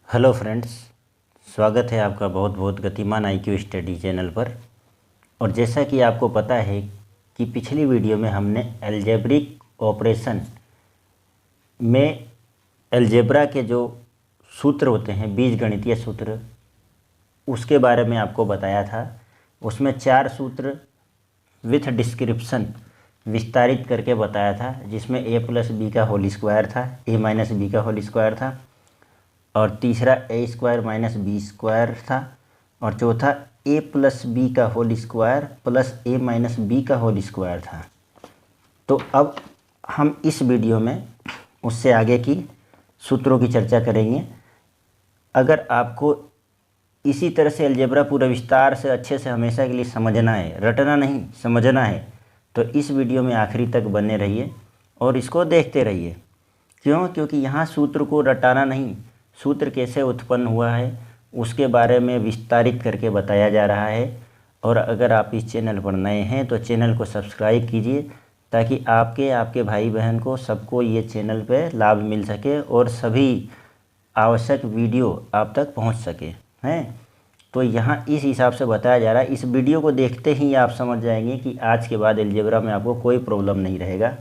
Hello friends, स्वागत है आपका बहुत बहुत गतिमान IQ स्टडी चैनल पर। और जैसा कि आपको पता है कि पिछली वीडियो में हमने अलजेब्रिक ऑपरेशन में अलजेब्रा के जो सूत्र होते हैं, बीजगणितीय सूत्र, उसके बारे में आपको बताया था। उसमें 4 सूत्र विथ डिस्क्रिप्शन विस्तारित करके बताया था, जिसमें a+b का होल स्क्वायर था, a-b का होल स्क्वायर था, और तीसरा a² - b² था, और चौथा a+b का होल स्क्वायर प्लस a-b का होल स्क्वायर था। तो अब हम इस वीडियो में उससे आगे की सूत्रों की चर्चा करेंगे। अगर आपको इसी तरह से अलजेब्रा पूरा विस्तार से अच्छे से हमेशा के लिए समझना है, रटना नहीं समझना है, तो इस वीडियो में आखिरी तक बने रहिए और इसको देखते रहिए। क्यों? क्योंकि यहाँ सूत्र को रटाना नहीं, सूत्र कैसे उत्पन्न हुआ है उसके बारे में विस्तारित करके बताया जा रहा है। और अगर आप इस चैनल पर नए हैं तो चैनल को सब्सक्राइब कीजिए, ताकि आपके भाई बहन को सबको ये चैनल पे लाभ मिल सके और सभी आवश्यक वीडियो आप तक पहुंच सके हैं। तो यहाँ इस हिसाब से बताया जा रहा है। इस वीडियो को देखते ही आप समझ जाएंगे कि आज के बाद अलजेब्रा में आपको कोई प्रॉब्लम नहीं रहेगा।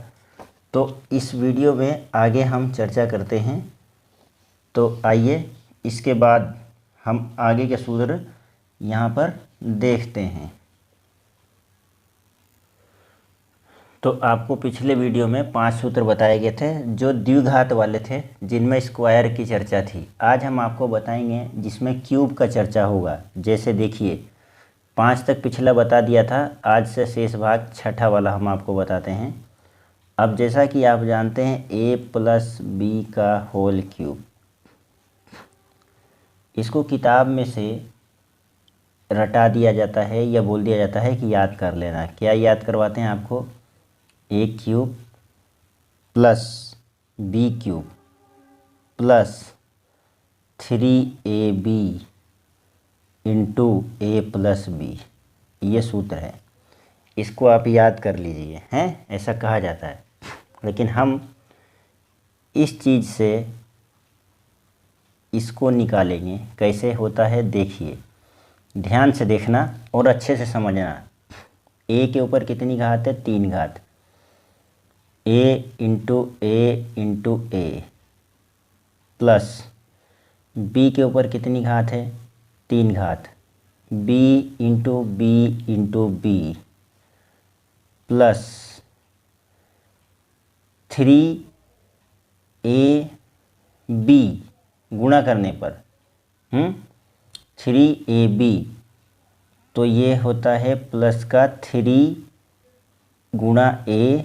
तो इस वीडियो में आगे हम चर्चा करते हैं। तो आइए इसके बाद हम आगे के सूत्र यहाँ पर देखते हैं। तो आपको पिछले वीडियो में 5 सूत्र बताए गए थे जो द्विघात वाले थे, जिनमें स्क्वायर की चर्चा थी। आज हम आपको बताएंगे जिसमें क्यूब का चर्चा होगा। जैसे देखिए, 5 तक पिछला बता दिया था, आज से शेष भाग छठा वाला हम आपको बताते हैं। अब जैसा कि आप जानते हैं a+b का होल क्यूब, इसको किताब में से रटा दिया जाता है या बोल दिया जाता है कि याद कर लेना। क्या याद करवाते हैं आपको? a³ + b³ + 3ab × a+b, ये सूत्र है। इसको आप याद कर लीजिए, हैं, ऐसा कहा जाता है। लेकिन हम इस चीज़ से इसको निकालेंगे। कैसे होता है देखिए, ध्यान से देखना और अच्छे से समझना। a के ऊपर कितनी घात है? 3 घात। a × a प्लस b के ऊपर कितनी घात है? 3 घात। b × b प्लस 3ab गुणा करने पर 3ab, तो ये होता है प्लस का 3 × a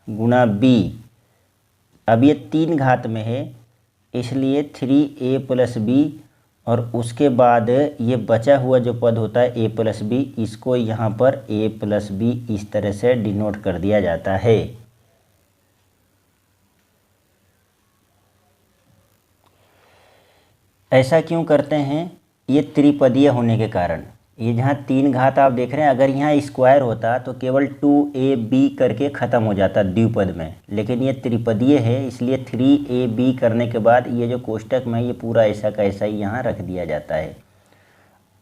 × b। अब ये 3 घात में है, इसलिए 3a + b, और उसके बाद ये बचा हुआ जो पद होता है a + b, इसको यहाँ पर a + b इस तरह से डिनोट कर दिया जाता है। ऐसा क्यों करते हैं? ये त्रिपदीय होने के कारण। ये जहाँ 3 घात आप देख रहे हैं, अगर यहाँ स्क्वायर होता तो केवल 2ab करके ख़त्म हो जाता द्विपद में, लेकिन ये त्रिपदीय है, इसलिए 3ab करने के बाद ये जो कोष्टक में ये पूरा ऐसा का ऐसा ही यहाँ रख दिया जाता है।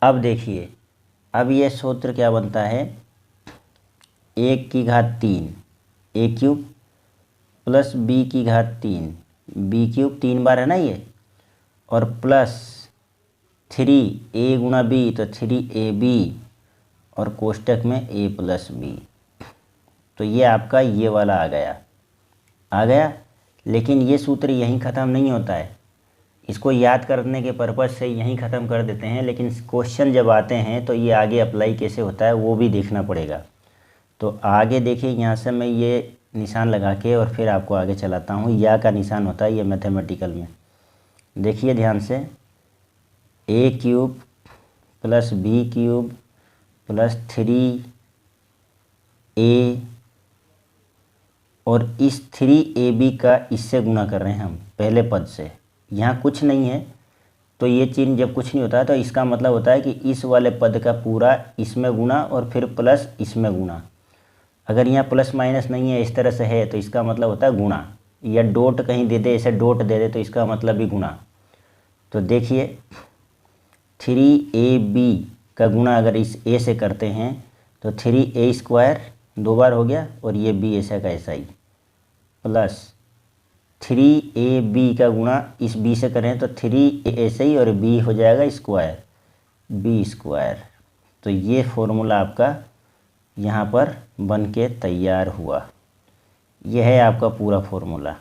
अब देखिए, अब ये सूत्र क्या बनता है? 1³ a³ + b³ b³ 3 बार है ना ये, और प्लस 3a × b, तो 3ab, और कोष्टक में a + b। तो ये आपका ये वाला आ गया। लेकिन ये सूत्र यहीं ख़त्म नहीं होता है। इसको याद करने के पर्पज़ से यहीं ख़त्म कर देते हैं, लेकिन क्वेश्चन जब आते हैं तो ये आगे अप्लाई कैसे होता है वो भी देखना पड़ेगा। तो आगे देखिए, यहाँ से मैं ये निशान लगा के और फिर आपको आगे चलाता हूँ। या का निशान होता है ये मैथमेटिकल में। देखिए ध्यान से, a³ + b³ + 3a, और इस 3ab का इससे गुणा कर रहे हैं हम पहले पद से। यहाँ कुछ नहीं है, तो ये चिन्ह जब कुछ नहीं होता है तो इसका मतलब होता है कि इस वाले पद का पूरा इसमें गुणा और फिर प्लस इसमें गुणा। अगर यहाँ प्लस माइनस नहीं है, इस तरह से है, तो इसका मतलब होता है गुणा, या डॉट कहीं दे दे, ऐसे डॉट दे दे तो इसका मतलब भी गुणा। तो देखिए 3ab का गुणा अगर इस a से करते हैं तो 3a² 2 बार हो गया, और ये b ऐसा का ऐसा ही, प्लस 3ab का गुणा इस b से करें तो 3a ऐसे ही, और b हो जाएगा स्क्वायर, b²। तो ये फॉर्मूला आपका यहाँ पर बन के तैयार हुआ। यह है आपका पूरा फॉर्मूला।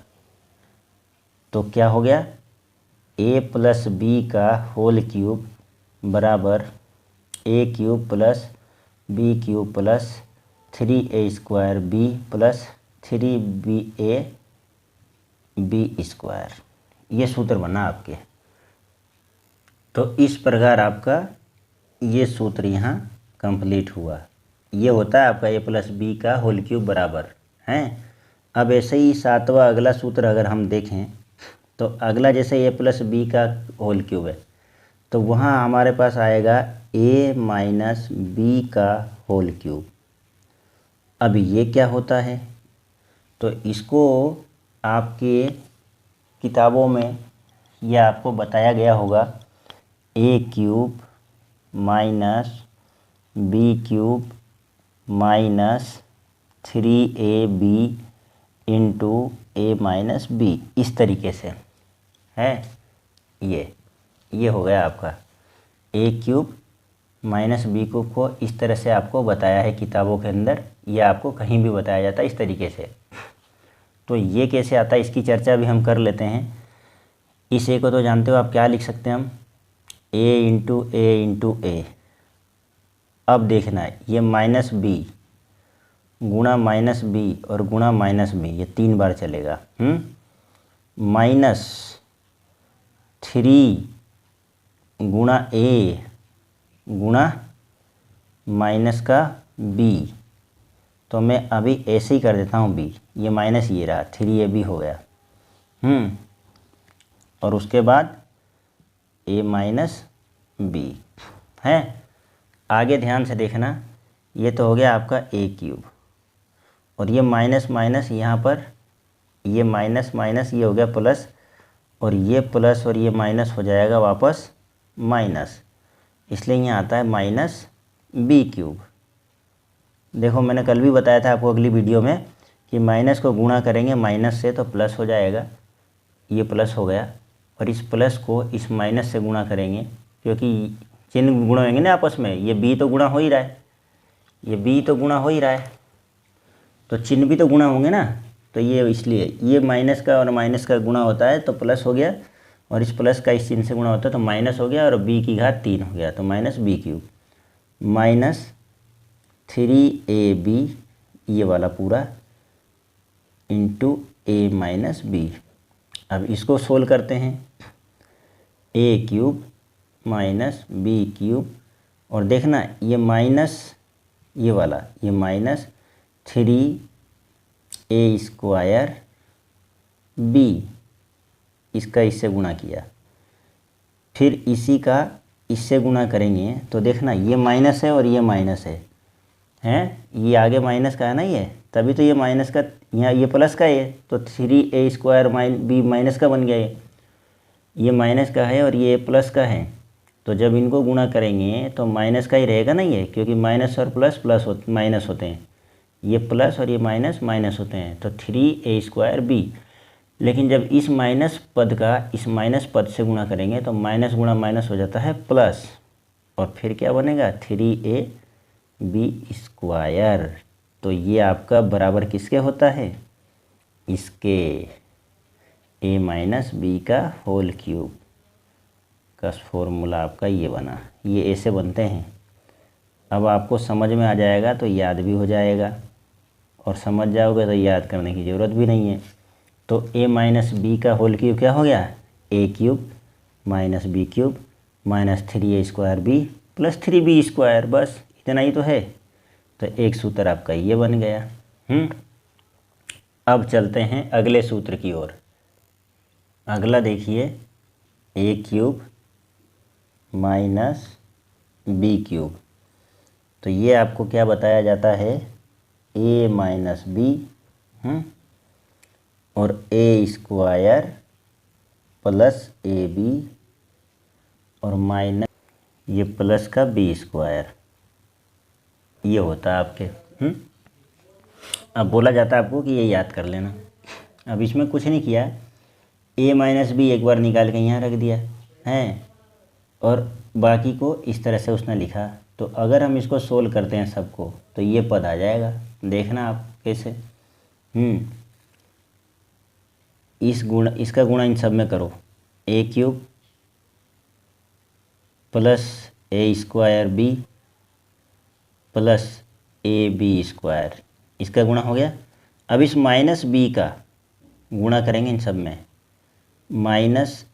तो क्या हो गया, a + b का होल क्यूब बराबर a³ + b³ + 3a² b + 3ba b²। ये सूत्र बना आपके। तो इस प्रकार आपका ये सूत्र यहाँ कंप्लीट हुआ। ये होता है आपका a + b का होल क्यूब बराबर है। अब ऐसे ही 7वां अगला सूत्र अगर हम देखें तो अगला जैसे a + b का होल क्यूब है, तो वहाँ हमारे पास आएगा a - b का होल क्यूब। अब ये क्या होता है, तो इसको आपके किताबों में यह आपको बताया गया होगा a³ - b³ - 3ab × a - b, इस तरीके से है। ये हो गया आपका a³ - b³ को इस तरह से आपको बताया है किताबों के अंदर, या आपको कहीं भी बताया जाता है इस तरीके से। तो ये कैसे आता है इसकी चर्चा भी हम कर लेते हैं। इस a को तो जानते हो आप, क्या लिख सकते हैं हम, a × a। अब देखना है ये -b गुणा -b और गुणा -b, ये 3 बार चलेगा। -3 गुणा a गुणा माइनस का b, तो मैं अभी ऐसे ही कर देता हूँ b, ये माइनस ये रहा 3ab हो गया। और उसके बाद a - b है। आगे ध्यान से देखना, ये तो हो गया आपका a³, और ये माइनस माइनस यहाँ पर, ये माइनस माइनस ये हो गया प्लस, और ये प्लस और ये माइनस हो जाएगा वापस माइनस, इसलिए यहाँ आता है -b³। देखो मैंने कल भी बताया था आपको अगली वीडियो में कि माइनस को गुणा करेंगे माइनस से तो प्लस हो जाएगा, ये प्लस हो गया, और इस प्लस को इस माइनस से गुणा करेंगे, क्योंकि चिन्ह गुणा होंगे ना आपस में, ये b तो गुणा हो ही रहा है, ये b तो गुणा हो ही रहा है, तो चिन्ह भी तो गुणा होंगे ना। तो ये इसलिए ये माइनस का और माइनस का गुणा होता है तो प्लस हो गया, और इस प्लस का इस चिन्ह से गुणा होता है तो माइनस हो गया, और b³ 3 हो गया, तो -b³ -3ab ये वाला पूरा × a - b। अब इसको सोल्व करते हैं, a³ - b³, और देखना ये माइनस ये वाला, ये -3a² b, इसका इससे गुणा किया, फिर इसी का इससे गुणा करेंगे तो देखना ये माइनस है और ये माइनस है, ये आगे माइनस का है ना, ये तभी तो ये माइनस का, यहाँ ये प्लस का है तो 3a² b माइनस का बन गया, ये माइनस का है और ये प्लस का है, तो जब इनको गुणा करेंगे तो माइनस का ही रहेगा ना ये, क्योंकि माइनस और प्लस माइनस होते हैं, ये प्लस और ये माइनस माइनस होते हैं, तो 3a² b। लेकिन जब इस माइनस पद का इस माइनस पद से गुणा करेंगे तो माइनस गुणा माइनस हो जाता है प्लस, और फिर क्या बनेगा 3ab²। तो ये आपका बराबर किसके होता है, इसके a - b का होल क्यूब का फॉर्मूला आपका ये बना। ये ऐसे बनते हैं। अब आपको समझ में आ जाएगा तो याद भी हो जाएगा, और समझ जाओगे तो याद करने की ज़रूरत भी नहीं है। तो a - b का होल क्यूब क्या हो गया, a³ - b³ -3a² b + 3b², बस इतना ही तो है। तो एक सूत्र आपका ये बन गया। अब चलते हैं अगले सूत्र की ओर। अगला देखिए a³ - b³। तो ये आपको क्या बताया जाता है, a - b और a² + ab और माइनस ये प्लस का बी स्क्वायर, ये होता है आपके। अब बोला जाता है आपको कि ये याद कर लेना। अब इसमें कुछ नहीं किया, ए माइनस बी एक बार निकाल के यहाँ रख दिया है, और बाकी को इस तरह से उसने लिखा। तो अगर हम इसको सोल्व करते हैं सबको तो ये पद आ जाएगा, देखना आप कैसे। इसका गुणा इन सब में करो, A cube plus A square B plus A B square, इसका गुणा हो गया। अब इस माइनस बी का गुणा करेंगे इन सब में, माइनस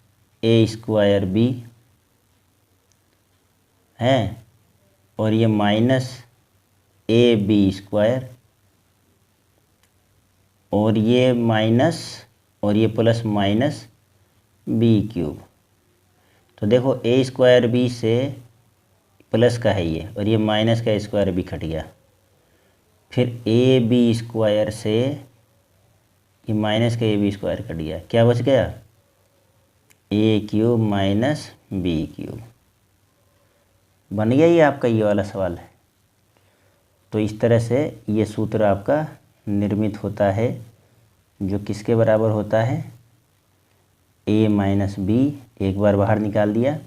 ए स्क्वायर बी है, और ये माइनस ए बी स्क्वायर, और ये माइनस और ये प्लस माइनस बी क्यूब। तो देखो ए स्क्वायर बी से प्लस का है ये, और ये माइनस का स्क्वायर बी कट गया। फिर ए बी स्क्वायर से ये माइनस का ए बी स्क्वायर कट गया, क्या बच गया, ए क्यूब माइनस बी क्यूब। बन गया ये आपका ये वाला सवाल है। तो इस तरह से ये सूत्र आपका निर्मित होता है, जो किसके बराबर होता है, ए माइनस बी, एक बार बाहर निकाल दिया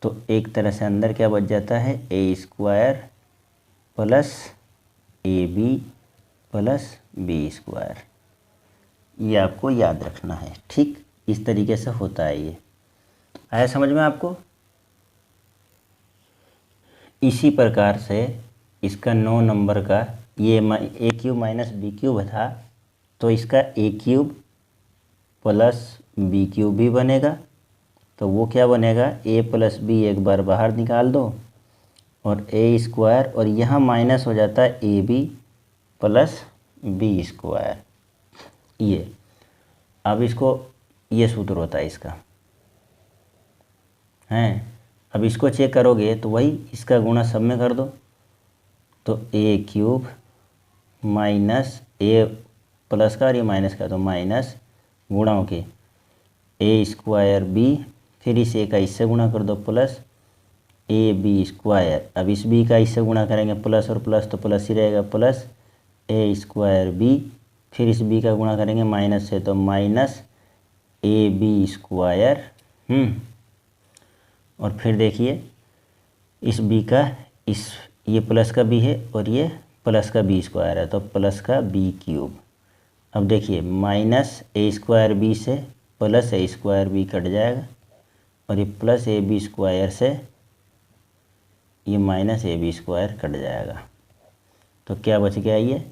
तो एक तरह से अंदर क्या बच जाता है, A square plus A B plus B square. ये आपको याद रखना है, ठीक इस तरीके से होता है। ये आया समझ में आपको। इसी प्रकार से इसका 9 नंबर का ये ए क्यूब माइनस बी क्यूब था, तो इसका ए क्यूब प्लस बी क्यूब भी बनेगा। तो वो क्या बनेगा, ए प्लस बी एक बार बाहर निकाल दो, और ए स्क्वायर, और यहाँ माइनस हो जाता है a B plus B square. ये अब इसको, ये सूत्र होता है इसका हैं। अब इसको चेक करोगे तो वही इसका गुणा सब में कर दो, तो ए क्यूब माइनस ए प्लस का और ये माइनस का, तो माइनस गुणा होके ए स्क्वायर बी, फिर इस ए का इससे गुणा कर दो प्लस ए बी स्क्वायर। अब इस बी का इससे गुणा करेंगे प्लस और प्लस तो प्लस ही रहेगा, प्लस ए स्क्वायर बी, फिर इस बी का गुणा करेंगे माइनस से तो माइनस ए बी स्क्वायर। और फिर देखिए इस बी का इस, ये प्लस का बी है और ये प्लस का बी स्क्वायर है, तो प्लस का बी क्यूब। अब देखिए माइनस ए स्क्वायर बी से प्लस ए स्क्वायर बी कट जाएगा, और ये प्लस ए बी स्क्वायर से ये minus a B square cut जाएगा। तो क्या बच गया, ये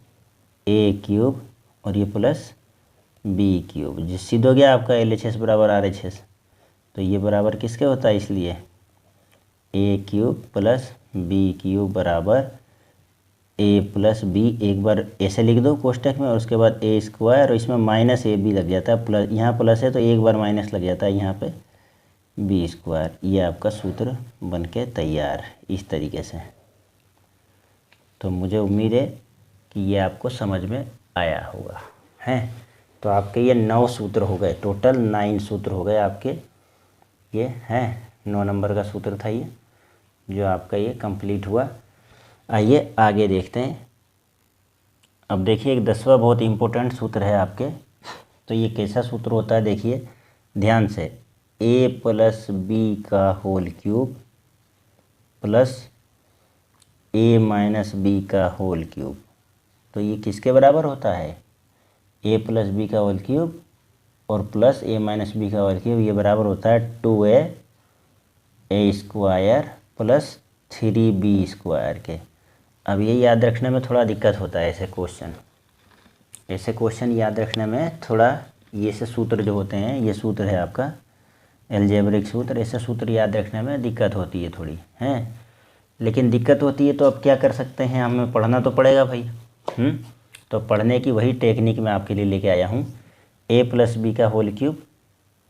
ए क्यूब और ये प्लस बी क्यूब, जिस सिद्ध हो गया आपका LHS बराबर RHS। तो ये बराबर किसके होता है, इसलिए ए क्यूब प्लस बी क्यूब बराबर ए प्लस बी, एक बार ऐसे लिख दो कोष्टक में, और उसके बाद ए स्क्वायर, और इसमें माइनस ए बी लग जाता है, प्लस यहाँ प्लस है तो एक बार माइनस लग जाता है यहाँ पे बी स्क्वायर। ये आपका सूत्र बन के तैयार इस तरीके से। तो मुझे उम्मीद है कि ये आपको समझ में आया होगा हैं। तो आपके ये 9 सूत्र हो गए, टोटल 9 सूत्र हो गए आपके, ये हैं 9 नंबर का सूत्र था ये, जो आपका ये कंप्लीट हुआ। आइए आगे देखते हैं। अब देखिए एक 10वां बहुत इम्पोर्टेंट सूत्र है आपके। तो ये कैसा सूत्र होता है, देखिए ध्यान से, ए प्लस बी का होल क्यूब प्लस ए माइनस बी का होल क्यूब। तो ये किसके बराबर होता है, ए प्लस बी का होल क्यूब और प्लस ए माइनस बी का होल क्यूब, ये बराबर होता है 2a square plus 3b square के। अब ये याद रखने में थोड़ा दिक्कत होता है, ऐसे क्वेश्चन याद रखने में थोड़ा, ये से सूत्र जो होते हैं, ये सूत्र है आपका अलजेब्रिक सूत्र, ऐसे सूत्र याद रखने में दिक्कत होती है थोड़ी हैं। लेकिन दिक्कत होती है तो अब क्या कर सकते हैं, हमें पढ़ना तो पड़ेगा भाई। तो पढ़ने की वही टेक्निक मैं आपके लिए लेके आया हूँ। ए प्लस बी का होल क्यूब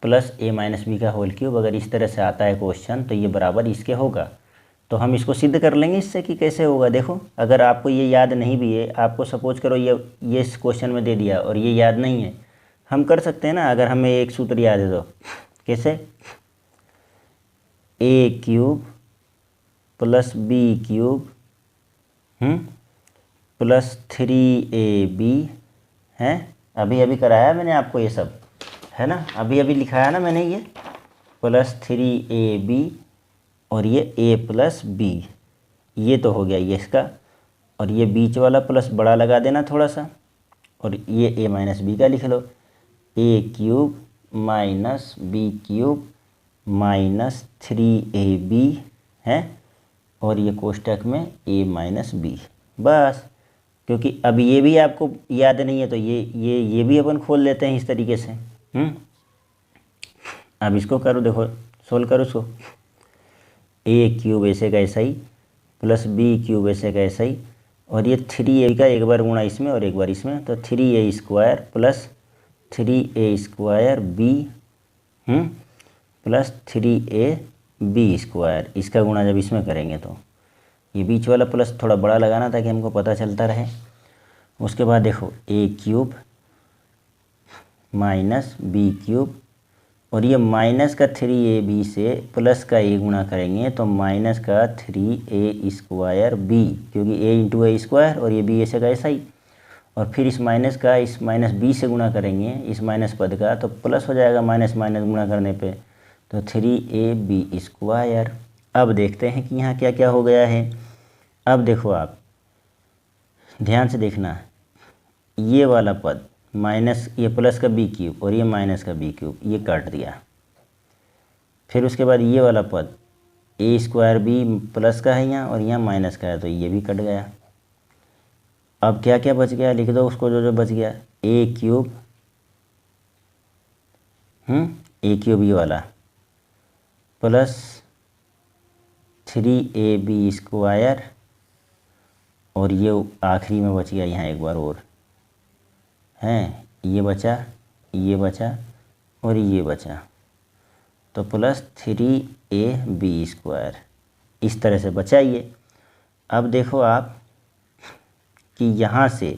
प्लस ए माइनस बी का होल क्यूब, अगर इस तरह से आता है क्वेश्चन तो ये बराबर इसके होगा। तो हम इसको सिद्ध कर लेंगे इससे कि कैसे होगा। देखो अगर आपको ये याद नहीं भी है, आपको सपोज करो ये इस क्वेश्चन में दे दिया और ये याद नहीं है, हम कर सकते हैं ना, अगर हमें एक सूत्र याद है तो। कैसे, A cube plus B cube plus 3ab है। अभी अभी कराया मैंने आपको ये सब, है ना, अभी अभी लिखाया ना मैंने ये, प्लस 3ab और ये a प्लस बी, ये तो हो गया ये इसका। और ये बीच वाला प्लस बड़ा लगा देना थोड़ा सा, और ये a माइनस बी का लिख लो, A cube minus B cube minus 3ab है, और ये कोष्टक में a माइनस बी। बस, क्योंकि अब ये भी आपको याद नहीं है तो ये भी अपन खोल लेते हैं इस तरीके से। अब इसको करो, देखो सोल्व करो इसको, ए क्यूब ऐसे का ऐसा ही प्लस बी क्यूब ऐसे का ऐसा ही, और ये 3a का एक बार गुणा इसमें और एक बार इसमें, तो 3a square plus 3a square B plus 3ab square, इसका गुणा जब इसमें करेंगे तो ये बीच वाला प्लस थोड़ा बड़ा लगाना ताकि हमको पता चलता रहे। उसके बाद देखो ए क्यूब माइनस बी क्यूब, और ये माइनस का 3ab से प्लस का ए गुणा करेंगे तो माइनस का 3a स्क्वायर बी, क्योंकि a इंटू ए स्क्वायर और ये बी ऐसे का ऐसा ही, और फिर इस माइनस का इस माइनस बी से गुणा करेंगे इस माइनस पद का, तो प्लस हो जाएगा माइनस माइनस गुणा करने पे, तो 3ab स्क्वायर। अब देखते हैं कि यहाँ क्या क्या हो गया है। अब देखो आप ध्यान से देखना, ये वाला पद माइनस ये प्लस का बी क्यूब और ये माइनस का बी क्यूब, ये काट दिया। फिर उसके बाद ये वाला पद ए स्क्वायर बी प्लस का है यहाँ और यहाँ माइनस का है, तो ये भी कट गया। अब क्या क्या बच गया लिख दो उसको, जो जो बच गया, ए क्यूब ये वाला प्लस 3ab स्क्वायर, और ये आखिरी में बच गया यहाँ एक बार और है, ये बचा और ये बचा, तो प्लस 3ab स्क्वायर, इस तरह से बचा ये। अब देखो आप कि यहाँ से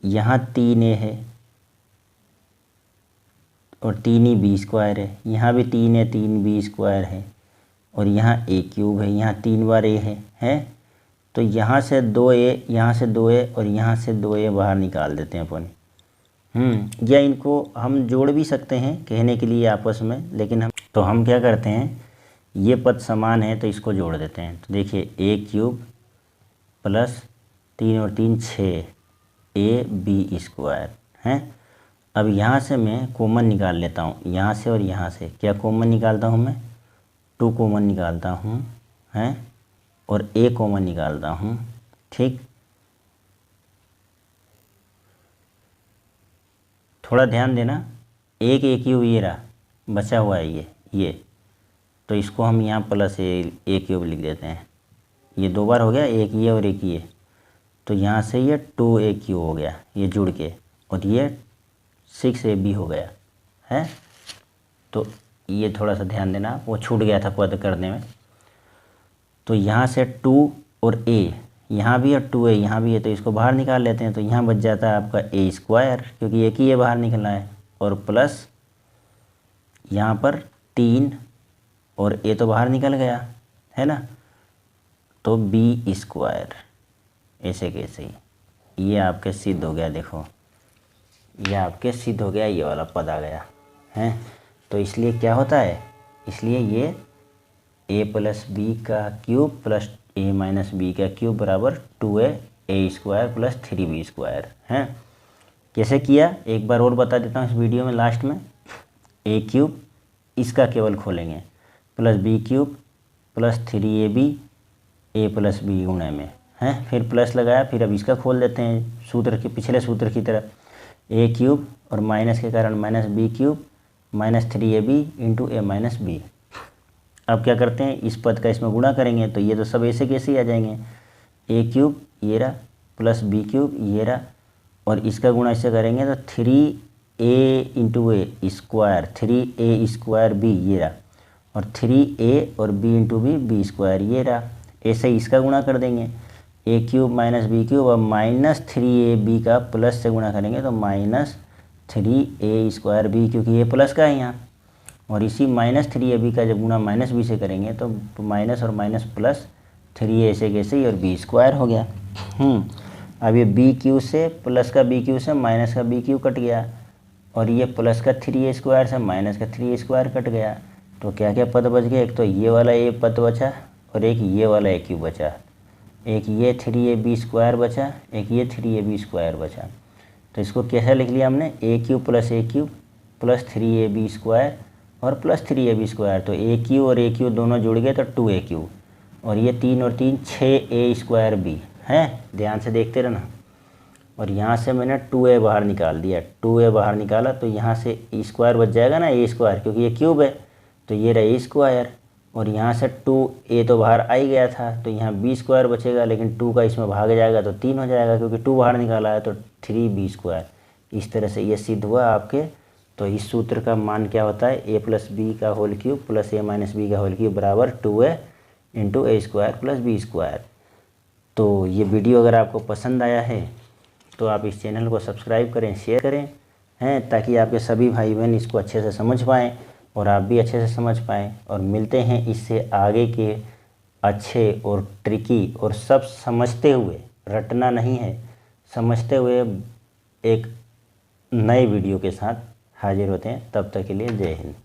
यहाँ 3a है और 3b स्क्वायर है, यहाँ भी 3a 3b स्क्वायर है, और यहाँ a क्यूब है, यहाँ 3 बार a है, तो यहाँ से 2a, यहाँ से 2a और यहाँ से 2a बाहर निकाल देते हैं अपन। या इनको हम जोड़ भी सकते हैं कहने के लिए आपस में, लेकिन हम क्या करते हैं, ये पद समान है तो इसको जोड़ देते हैं। तो देखिए ए क्यूब प्लस 3 और 3 6 ab स्क्वायर है। अब यहाँ से मैं कॉमन निकाल लेता हूँ, यहाँ से और यहाँ से क्या कॉमन निकालता हूँ मैं, 2 कॉमन निकालता हूँ हैं, और a कॉमन निकालता हूँ, ठीक। थोड़ा ध्यान देना, एक क्यूब ये रहा बचा हुआ है ये, तो इसको हम यहाँ प्लस ए क्यूब लिख देते हैं, ये 2 बार हो गया, एक ये और एक ये, तो यहाँ से ये 2a क्यूब हो गया ये जुड़ के, और ये 6ab हो गया है। तो ये थोड़ा सा ध्यान देना, वो छूट गया था पद करने में। तो यहाँ से 2 और a, यहाँ भी और 2a यहाँ भी है, तो इसको बाहर निकाल लेते हैं, तो यहाँ बच जाता है आपका a स्क्वायर, क्योंकि एक ही ये बाहर निकलना है, और प्लस यहाँ पर 3 और a तो बाहर निकल गया है ना, तो b स्क्वायर ऐसे कैसे ही ये आपके सिद्ध हो गया। देखो ये आपके सिद्ध हो गया, ये वाला पद आ गया है। तो इसलिए क्या होता है, इसलिए ये a प्लस बी का cube plus a minus B का क्यूब बराबर 2a square plus 3b square है। कैसे किया एक बार और बता देता हूँ इस वीडियो में लास्ट में। a क्यूब इसका केवल खोलेंगे plus B cube plus 3ab a plus b गुणे में है, फिर प्लस लगाया, फिर अब इसका खोल देते हैं सूत्र के पिछले सूत्र की तरह, a क्यूब और माइनस के कारण minus B cube minus 3ab into a minus b. अब क्या करते हैं, इस पद का इसमें गुणा करेंगे, तो ये तो सब ऐसे कैसे ही आ जाएंगे, a क्यूब ये रहा प्लस बी क्यूब ये रहा, और इसका गुणा इससे करेंगे तो 3a इंटू ए स्क्वायर 3a स्क्वायर बी ये रहा, और 3a और b इंटू बी स्क्वायर ये रहा। ऐसे ही इसका गुणा कर देंगे, a cube minus B cube और माइनस 3ab का प्लस से गुणा करेंगे तो माइनस 3a स्क्वायर बी, क्योंकि ये प्लस का है यहाँ, और इसी -3ab का जब गुणा -b से करेंगे तो माइनस और माइनस प्लस 3a ऐसे कैसे ही और b स्क्वायर हो गया। अब ये बी क्यू से प्लस का बी क्यू से माइनस का बी क्यू कट गया और ये प्लस का 3a स्क्वायर से माइनस का 3a स्क्वायर कट गया। तो क्या क्या पद बच गए, एक तो ये वाला ए पद बचा और एक ये वाला ए क्यू बचा, एक ये 3ab स्क्वायर बचा, एक ये 3ab स्क्वायर बचा। तो इसको कैसा लिख लिया हमने, ए क्यू प्लस 3ab स्क्वायर और प्लस 3ab स्क्वायर। तो ए क्यू और ए क्यू दोनों जुड़ गए तो 2a क्यू और ये 3 और 3 6a स्क्वायर बी है, ध्यान से देखते रहना। और यहाँ से मैंने 2a बाहर निकाल दिया, 2a बाहर निकाला तो यहाँ से स्क्वायर बच जाएगा ना, ए स्क्वायर, क्योंकि ये क्यूब है तो ये रहा ए स्क्वायर। और यहाँ से 2a तो बाहर आ ही गया था तो यहाँ b स्क्वायर बचेगा, लेकिन 2 का इसमें भाग जाएगा तो 3 हो जाएगा, क्योंकि 2 बाहर निकाला है तो 3b स्क्वायर। इस तरह से ये सिद्ध हुआ आपके। तो इस सूत्र का मान क्या होता है, a प्लस बी का whole cube plus a minus B का होल क्यूब बराबर 2a into a square plus b square. तो ये वीडियो अगर आपको पसंद आया है तो आप इस चैनल को सब्सक्राइब करें, शेयर करें हैं, ताकि आपके सभी भाई बहन इसको अच्छे से समझ पाएँ और आप भी अच्छे से समझ पाएँ। और मिलते हैं इससे आगे के अच्छे और ट्रिकी और सब समझते हुए, रटना नहीं है, समझते हुए एक नए वीडियो के साथ हाजिर होते हैं। तब तक के लिए जय हिंद।